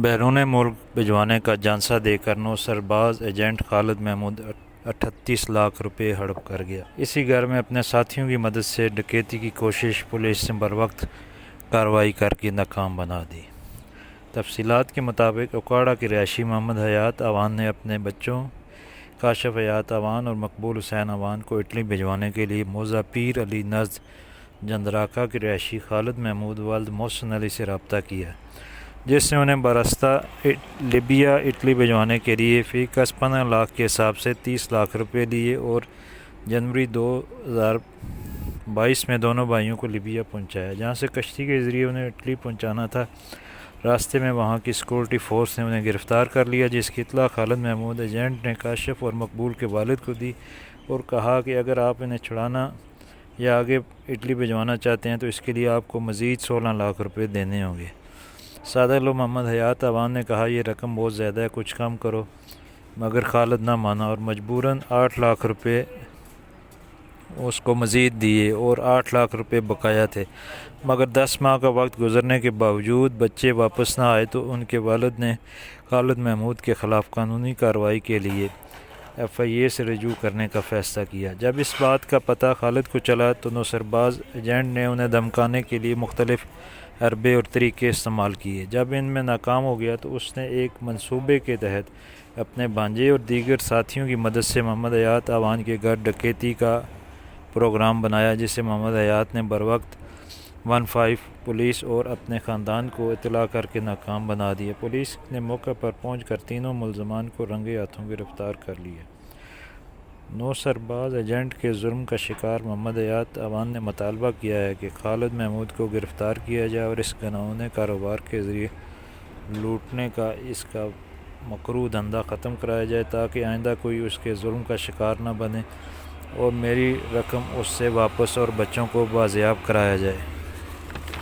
بیرون ملک بھجوانے کا جھانسا دے کر نو سرباز ایجنٹ خالد محمود 38 لاکھ روپے ہڑپ کر گیا۔ اسی گھر میں اپنے ساتھیوں کی مدد سے ڈکیتی کی کوشش پولیس نے بروقت کارروائی کر کے ناکام بنا دی۔ تفصیلات کے مطابق اکواڑہ کے رہائشی محمد حیات اوان نے اپنے بچوں کاشف حیات اوان اور مقبول حسین اوان کو اٹلی بھجوانے کے لیے موزہ پیر علی نزد جندراکا کے رہائشی خالد محمود والد محسن علی سے رابطہ کیا، جس نے انہیں براستہ لیبیا اٹلی بھجوانے کے لیے فی کس 15 لاکھ کے حساب سے 30 لاکھ روپے لیے اور جنوری 2022 میں دونوں بھائیوں کو لیبیا پہنچایا، جہاں سے کشتی کے ذریعے انہیں اٹلی پہنچانا تھا۔ راستے میں وہاں کی سیکورٹی فورس نے انہیں گرفتار کر لیا، جس کی اطلاع خالد محمود ایجنٹ نے کاشف اور مقبول کے والد کو دی اور کہا کہ اگر آپ انہیں چھڑانا یا آگے اٹلی بھجوانا چاہتے ہیں تو اس کے لیے آپ کو مزید 16 لاکھ روپے دینے ہوں گے۔ سادہ لو محمد حیات اوان نے کہا یہ رقم بہت زیادہ ہے، کچھ کم کرو، مگر خالد نہ مانا اور مجبوراً 8 لاکھ روپے اس کو مزید دیے اور 8 لاکھ روپے بقایا تھے، مگر 10 ماہ کا وقت گزرنے کے باوجود بچے واپس نہ آئے تو ان کے والد نے خالد محمود کے خلاف قانونی کارروائی کے لیے FIA سے رجوع کرنے کا فیصلہ کیا۔ جب اس بات کا پتہ خالد کو چلا تو نو سرباز ایجنٹ نے انہیں دھمکانے کے لیے مختلف حربے اور طریقے استعمال کیے۔ جب ان میں ناکام ہو گیا تو اس نے ایک منصوبے کے تحت اپنے بھانجے اور دیگر ساتھیوں کی مدد سے محمد حیات اوان کے گھر ڈکیتی کا پروگرام بنایا، جسے محمد حیات نے بروقت 15 پولیس اور اپنے خاندان کو اطلاع کر کے ناکام بنا دیا۔ پولیس نے موقع پر پہنچ کر تینوں ملزمان کو رنگے ہاتھوں گرفتار کر لیا۔ نو سرباز ایجنٹ کے ظلم کا شکار محمد حیات اوان نے مطالبہ کیا ہے کہ خالد محمود کو گرفتار کیا جائے اور اس گھناؤنے کاروبار کے ذریعے لوٹنے کا اس کا مکروہ دھندا ختم کرایا جائے تاکہ آئندہ کوئی اس کے ظلم کا شکار نہ بنے اور میری رقم اس سے واپس اور بچوں کو بازیاب کرایا جائے۔